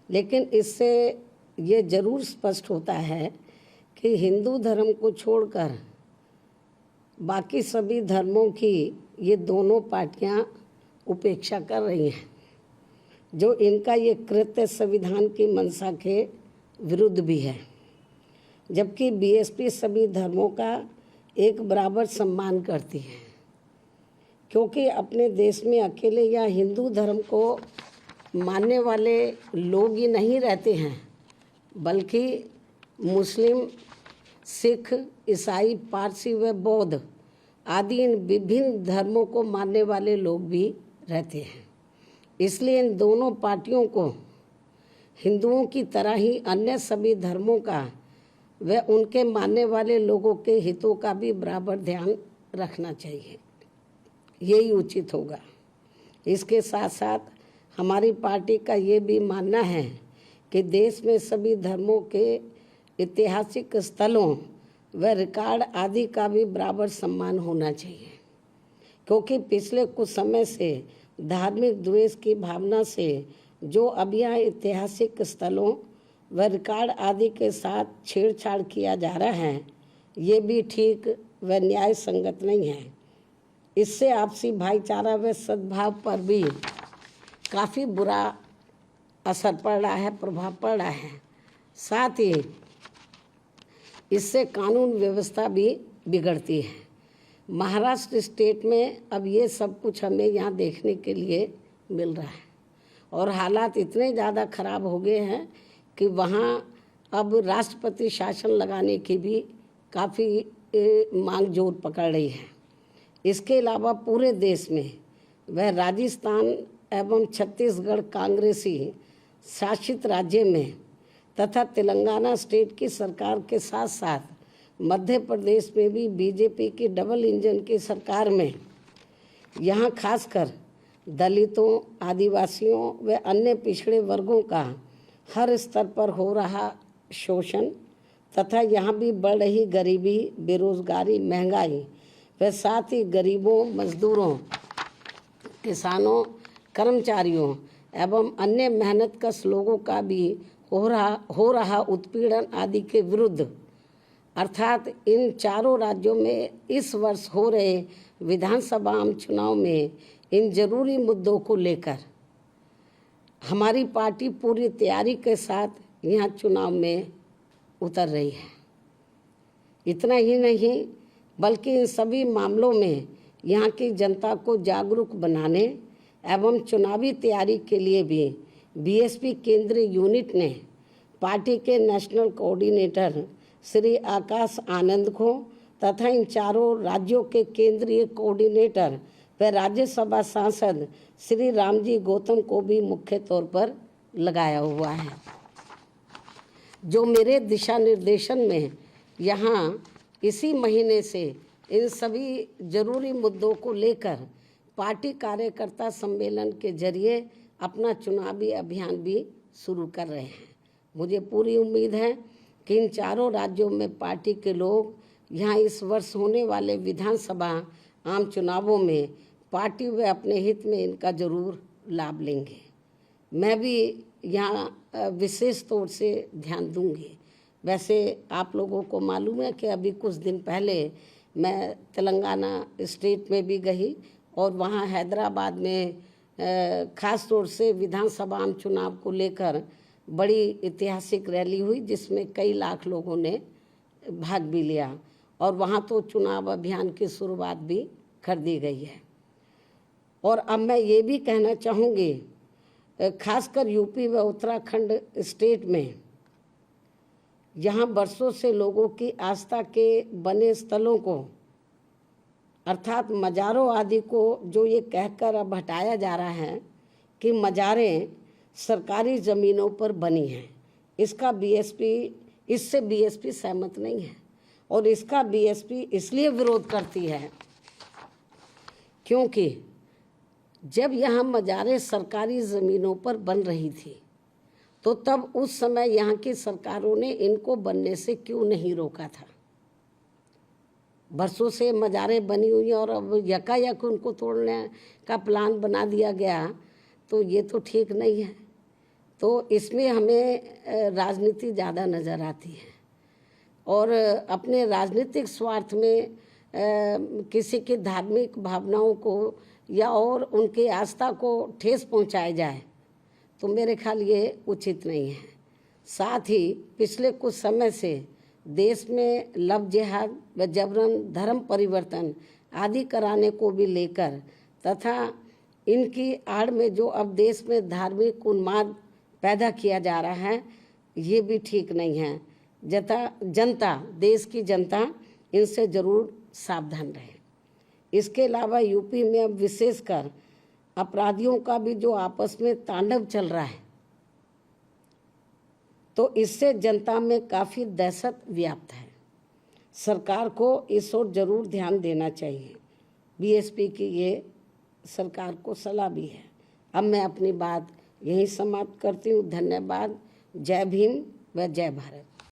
लेकिन इससे ये जरूर स्पष्ट होता है कि हिंदू धर्म को छोड़कर बाकी सभी धर्मों की ये दोनों पार्टियां उपेक्षा कर रही हैं, जो इनका ये कृत्य संविधान की मंशा के विरुद्ध भी है। जबकि बीएसपी सभी धर्मों का एक बराबर सम्मान करती है, क्योंकि अपने देश में अकेले या हिंदू धर्म को मानने वाले लोग ही नहीं रहते हैं, बल्कि मुस्लिम, सिख, ईसाई, पारसी व बौद्ध आदि इन विभिन्न धर्मों को मानने वाले लोग भी रहते हैं। इसलिए इन दोनों पार्टियों को हिंदुओं की तरह ही अन्य सभी धर्मों का व उनके मानने वाले लोगों के हितों का भी बराबर ध्यान रखना चाहिए, यही उचित होगा। इसके साथ साथ हमारी पार्टी का ये भी मानना है कि देश में सभी धर्मों के ऐतिहासिक स्थलों व रिकॉर्ड आदि का भी बराबर सम्मान होना चाहिए, क्योंकि पिछले कुछ समय से धार्मिक द्वेष की भावना से जो अब यहाँ ऐतिहासिक स्थलों व रिकॉर्ड आदि के साथ छेड़छाड़ किया जा रहा है, ये भी ठीक व न्याय संगत नहीं है। इससे आपसी भाईचारा व सद्भाव पर भी काफ़ी बुरा असर पड़ रहा है, प्रभाव पड़ रहा है। साथ ही इससे कानून व्यवस्था भी बिगड़ती है। महाराष्ट्र स्टेट में अब ये सब कुछ हमें यहाँ देखने के लिए मिल रहा है और हालात इतने ज़्यादा खराब हो गए हैं कि वहाँ अब राष्ट्रपति शासन लगाने की भी काफ़ी मांग जोर पकड़ रही है। इसके अलावा पूरे देश में वह राजस्थान एवं छत्तीसगढ़ कांग्रेसी शासित राज्य में तथा तेलंगाना स्टेट की सरकार के साथ साथ मध्य प्रदेश में भी बीजेपी की डबल इंजन की सरकार में यहाँ खासकर दलितों, आदिवासियों व अन्य पिछड़े वर्गों का हर स्तर पर हो रहा शोषण तथा यहाँ भी बढ़ रही गरीबी, बेरोजगारी, महंगाई व साथ ही गरीबों, मजदूरों, किसानों, कर्मचारियों एवं अन्य मेहनतकश लोगों का भी हो रहा उत्पीड़न आदि के विरुद्ध, अर्थात इन चारों राज्यों में इस वर्ष हो रहे विधानसभा आम चुनाव में इन जरूरी मुद्दों को लेकर हमारी पार्टी पूरी तैयारी के साथ यहाँ चुनाव में उतर रही है। इतना ही नहीं, बल्कि इन सभी मामलों में यहाँ की जनता को जागरूक बनाने एवं चुनावी तैयारी के लिए भी बीएसपी केंद्रीय यूनिट ने पार्टी के नेशनल कोऑर्डिनेटर श्री आकाश आनंद को तथा इन चारों राज्यों के केंद्रीय कोऑर्डिनेटर व राज्यसभा सांसद श्री रामजी गौतम को भी मुख्य तौर पर लगाया हुआ है, जो मेरे दिशा निर्देशन में यहाँ इसी महीने से इन सभी जरूरी मुद्दों को लेकर पार्टी कार्यकर्ता सम्मेलन के जरिए अपना चुनावी अभियान भी शुरू कर रहे हैं। मुझे पूरी उम्मीद है कि इन चारों राज्यों में पार्टी के लोग यहाँ इस वर्ष होने वाले विधानसभा आम चुनावों में पार्टी व अपने हित में इनका जरूर लाभ लेंगे। मैं भी यहाँ विशेष तौर से ध्यान दूंगी। वैसे आप लोगों को मालूम है कि अभी कुछ दिन पहले मैं तेलंगाना स्टेट में भी गई और वहाँ हैदराबाद में ख़ास तौर से विधानसभा आम चुनाव को लेकर बड़ी ऐतिहासिक रैली हुई, जिसमें कई लाख लोगों ने भाग भी लिया और वहाँ तो चुनाव अभियान की शुरुआत भी कर दी गई है। और अब मैं ये भी कहना चाहूँगी, खासकर यूपी व उत्तराखंड स्टेट में यहाँ बरसों से लोगों की आस्था के बने स्थलों को अर्थात मज़ारों आदि को जो ये कहकर अब हटाया जा रहा है कि मज़ारें सरकारी ज़मीनों पर बनी हैं, इससे बीएसपी सहमत नहीं है और इसका बीएसपी इसलिए विरोध करती है क्योंकि जब यहाँ मज़ारें सरकारी ज़मीनों पर बन रही थी तो तब उस समय यहाँ की सरकारों ने इनको बनने से क्यों नहीं रोका था। बरसों से मज़ारें बनी हुई और अब यकायक उनको तोड़ने का प्लान बना दिया गया, तो ये तो ठीक नहीं है। तो इसमें हमें राजनीति ज़्यादा नज़र आती है और अपने राजनीतिक स्वार्थ में किसी की धार्मिक भावनाओं को या और उनकी आस्था को ठेस पहुंचाया जाए तो मेरे ख्याल ये उचित नहीं है। साथ ही पिछले कुछ समय से देश में लव जिहाद व जबरन धर्म परिवर्तन आदि कराने को भी लेकर तथा इनकी आड़ में जो अब देश में धार्मिक उन्माद पैदा किया जा रहा है ये भी ठीक नहीं है। जनता देश की जनता इनसे ज़रूर सावधान रहे। इसके अलावा यूपी में अब विशेषकर अपराधियों का भी जो आपस में तांडव चल रहा है तो इससे जनता में काफ़ी दहशत व्याप्त है। सरकार को इस ओर जरूर ध्यान देना चाहिए। बीएसपी की ये सरकार को सलाह भी है। अब मैं अपनी बात यहीं समाप्त करती हूँ। धन्यवाद। जय भीम व जय भारत।